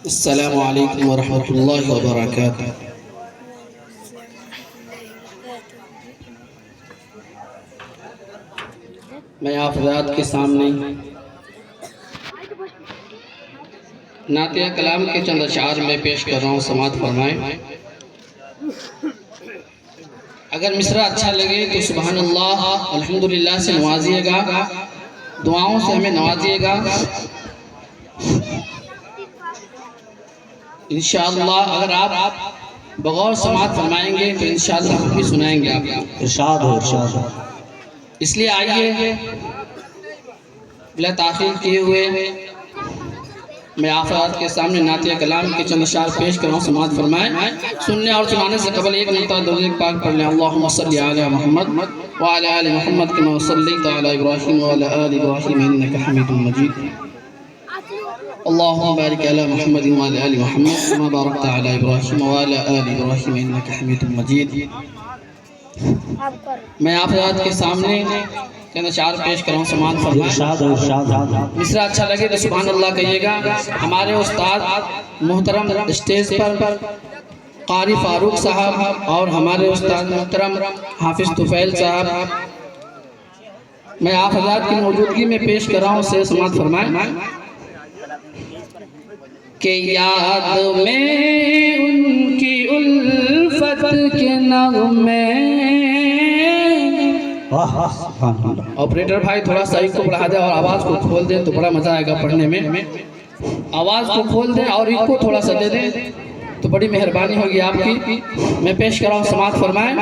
अस्सलामु अलैकुम वरहमतुल्लाहि वबरकातुहू। मैं आप हज़रात के सामने नातिया कलाम के चंद अशार में पेश कर रहा हूँ, समात फरमाएं। अगर मिसरा अच्छा लगे तो सुभान अल्लाह अल्हम्दुलिल्लाह से नवाजिएगा, दुआओं से हमें नवाजिएगा। इंशाअल्लाह अगर आप बगौर समात फरमाएंगे तो इंशाअल्लाह हम भी सुनाएंगे आपको। इरशाद हो, इरशाद हो। इसलिए आइए बिला ताख़ीर किए हुए मैं आप के सामने नातिया कलाम के चंद अशार पेश कर रहा हूँ, समात फरमाएं। सुनने और सुनाने से कबल एक नक़्ता दुरूद पाक पढ़ लें। अल्लाहुम्मा सल्लि अला मुहम्मद व अला आलि मुहम्मद कमा सल्लैता अला इब्राहीम व अला आलि इब्राहीम इन्नका हमीदुम मजीद। अल्लाहुम्मा बारिक अला मुहम्मद व अला आलि मुहम्मद कमा बारकता अला इब्राहीम व अला आलि इब्राहीम इन्नका हमीदुम मजीद। मैं आप के सामने चंद अशार पेश कर रहा हूँ, समात फरमाएं। इरशाद हो, इरशाद हो। मिसरा अच्छा लगे तो सुभान अल्लाह कहिएगा। हमारे उस्ताद मोहतरम स्टेज पर कारी फारूक साहब और हमारे उस्ताद मोहतरम हाफिज तुफैल साहब मैं आप हज़रात की मौजूदगी में पेश कर रहा हूँ, से समात फरमाएं के याद में उनकी उल्फत के नग़मे। ऑपरेटर भाई थोड़ा सा इको बढ़ा दे और आवाज़ को खोल दें तो बड़ा मज़ा आएगा पढ़ने में। आवाज़ को खोल दें और इको थोड़ा सा दे दें तो बड़ी मेहरबानी होगी आपकी। मैं पेश कर रहा हूँ, समात फरमाएं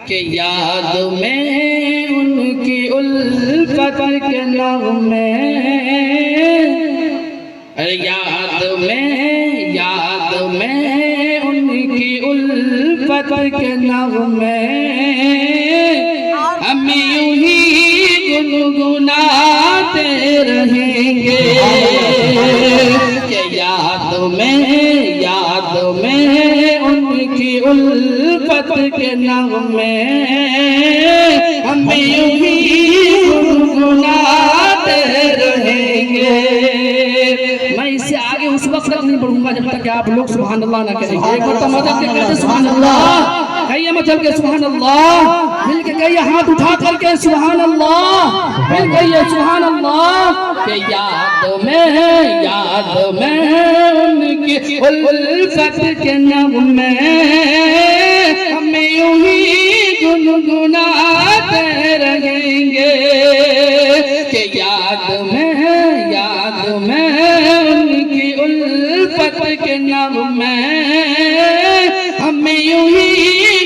कि याद में उनकी उल्फत के नग़मे, याद में उनकी उल्फत के नग़मे हम यूं ही गुनगुनाते रहेंगे कि याद में उनकी उल्फत के नग़मे हम यूं ही गुनगुनाते रहेंगे। मैं इससे आगे उस वक्त तक नहीं बढ़ूंगा जब तक आप लोग सुभान अल्लाह ना करेंगे। एक बार मदद के कहते सुभान अल्लाह, कहिए मचल के सुभान अल्लाह, मिल के कहिए हाथ उठा करके सुभान अल्लाह, फिर कहिए सुभान अल्लाह। के याद में उनकी उल्फत के नग़मे हम यूं ही गुनगुनाते रहेंगे कि याद में उनकी उल्फत के नग़मे हम यूं ही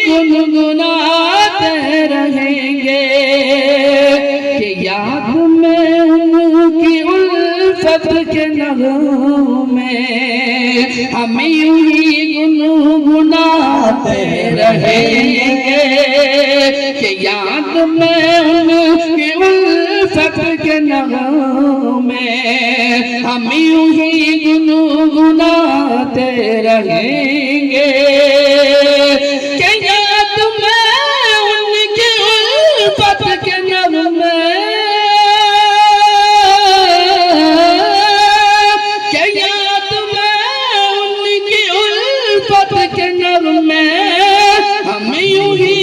गुनगुनाते रहेंगे कि याद में उनकी उल्फत के नग़मे हम यूं ही गुनगुनाते रहेंगे कि याद में उनकी उल्फत के नग़मे हम यूं ही गुनगुनाते रहेंगे कि याद में उनकी उल्फत के नग़मे, कि याद में उनकी उल्फत के नग़मे हम यूं ही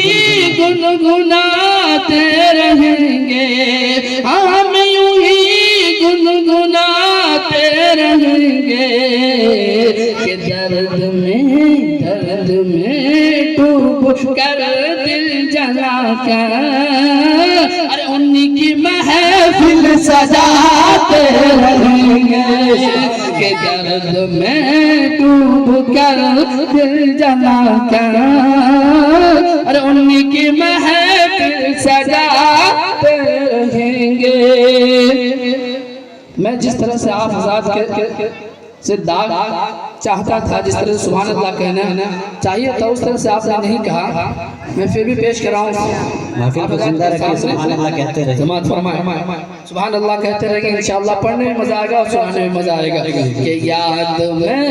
गुनगुनाते रहेंगे, हम यूं ही गुनगुनाते रहेंगे कि दर्द में डूब कर दिल जला कर अरे उनकी महफिल सजाते रहेंगे कि दर्द में डूब कर दिल जला कर अरे उनकी महफिल सजाते रहेंगे। मैं जिस तरह से आप हज़रात के से दाग चाहता था, जिस तरह से सुभान अल्लाह कहना चाहिए था, उस तरह से आपने नहीं कहा। मैं फिर भी पेश कर रहा हूँ। महफिल को जिंदा रखिए, सुभान अल्लाह कहते रहिए। जमात फरमाएं सुभान अल्लाह कहते रहेंगे, इंशाअल्लाह पढ़ने में मज़ा आएगा और सुनाने में मज़ा आएगा कि याद में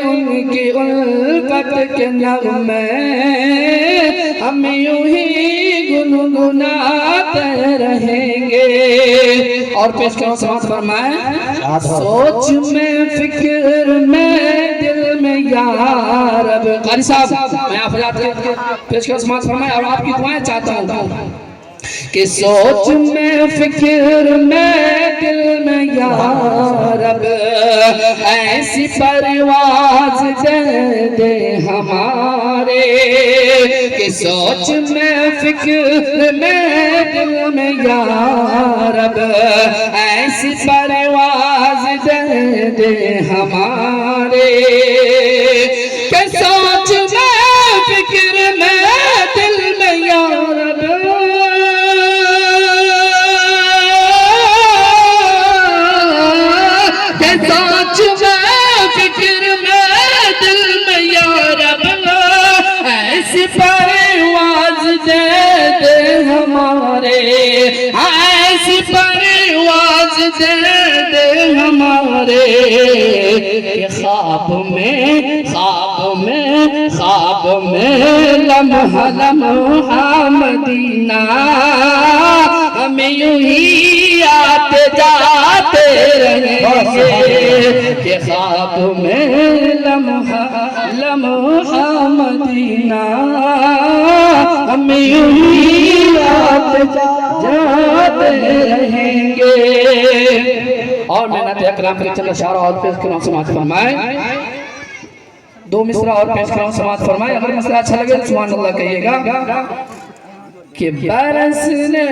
उनकी उल्फत के नग़मे हम यूं ही गुनगुनाते रहेंगे। और पेश करो समात फरमाएं। सोच में फिक्र में या रब। कारी साहब मैं आप हज़रात के पेश कर समाज फरमाए और आपकी दुआएं चाहता हूँ कि सोच में फिक्र में दिल में या रब ऐसी परवाज़ दे दे हमारे, कि सोच में फिक्र में दिल में या रब ऐसी परवाज़ दे दे हमारे, कि सोच में फिक्र में दिल में या रब सोच में फिक्र में दिल में या रब ऐसी परवाज़ दे दे हमारे, ऐसी परवाज़ दे दे हमारे, कि ख्वाब में लम्हा लम्हा मदीना हमें यूं ही आते जाते रहेंगे, कि ख्वाब में लम्हा लम्हा मदीना हमें यूं ही आते जाते रहेंगे। और मेहनत अकराम के चंद अशारा और पेश कराऊं समाज फरमाए, दो मिसरा और पेश कराऊं समाज फरमाए। अगर मसला अच्छा लगे तो सुभान अल्लाह कहिएगा। कि बरसने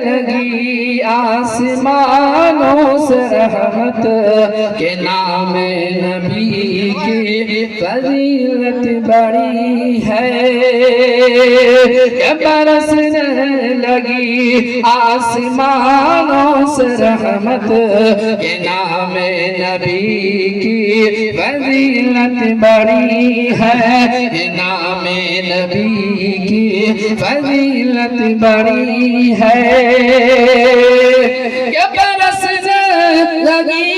लगी आसमानों से रहमत, के नाम नबी की फजीलत बड़ी है, कि बरसने लगी आसमानों से रहमत, के नाम नबी की फजीलत बड़ी है, के नाम नबी की फजीलत बड़ी है, कि बरसने लगी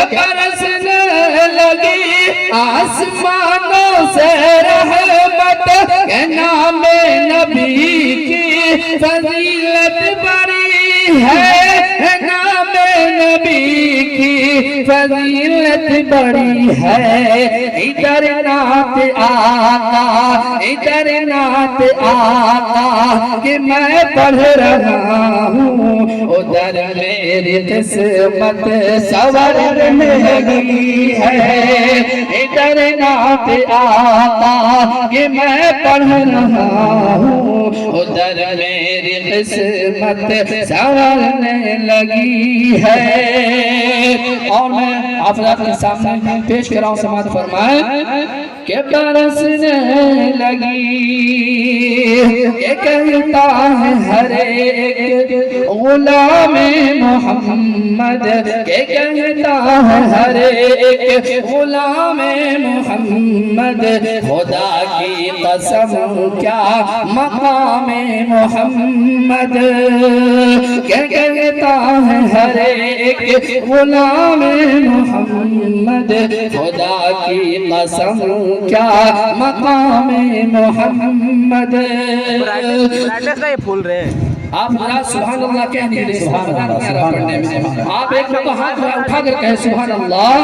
बरसने लगी आसमानों से रहमत, के नाम नबी की फजीलत बड़ी है, नाम नबी की फजीलत बड़ी है। इधर नात आका, इधर नात आका कि मैं पढ़ रहा हूँ, उधर मेरी किस्मत संवरने लगी है। इधर नात आका कि मैं पढ़ रहा हूँ, उधर मेरी किस्मत संवरने लगी है। और मैं आप के सामने पेश कराऊं समाज फरमाए, के बरसने लगी, के कहता है हर एक गुलाम मोहम्मद, के कहता है हर एक गुलाम मोहम्मद, खुदा की कसम क्या मकाम मोहम्मद, के कहता है हर एक गुलाम मोहम्मद, खुदा की कसम क्या मकाम मोहम्मद। फूल रहे आप जरा सुभान अल्लाह कह नहीं रहे, सुभान अल्लाह पढ़ने में आप एक लोग हाथ उठा कर कहे सुभान अल्लाह,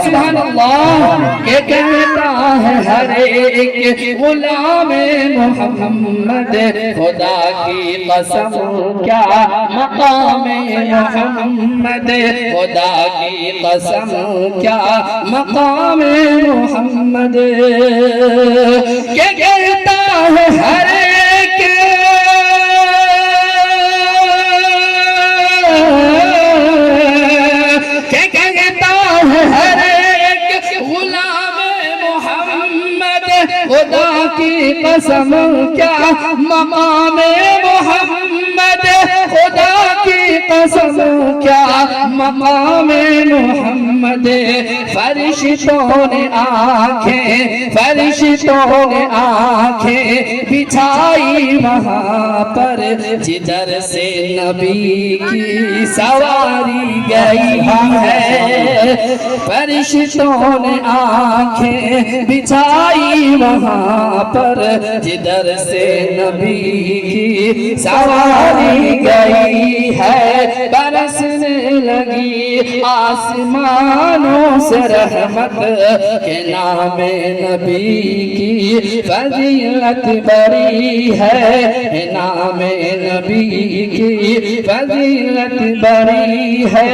सुभान अल्लाह। ये कहता है हर एक गुलाम मोहम्मद, खुदा की कसम क्या मकाम मोहम्मद, खुदा की कसम क्या मकाम मोहम्मद। ये कहता है हर एक खुदा की कसम क्या मकाम मोहम्मद, खुदा की कसम क्या मकाम मोहम्मद। फरिश्तों ने आंखें, फरिश्तों ने आंखें बिछाई वहाँ पर जिधर से नबी की सवारी गई है, फरिश्तों ने आंखें बिछाई वहाँ पर जिधर से नबी की सवारी गई है। बरसने लगी आसमानों से रहमत के नाम नबी की फजीलत बड़ी है। नाम नबी की फजीलत बड़ी है।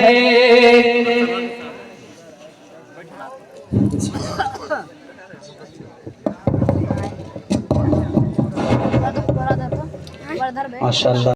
माशाल्लाह।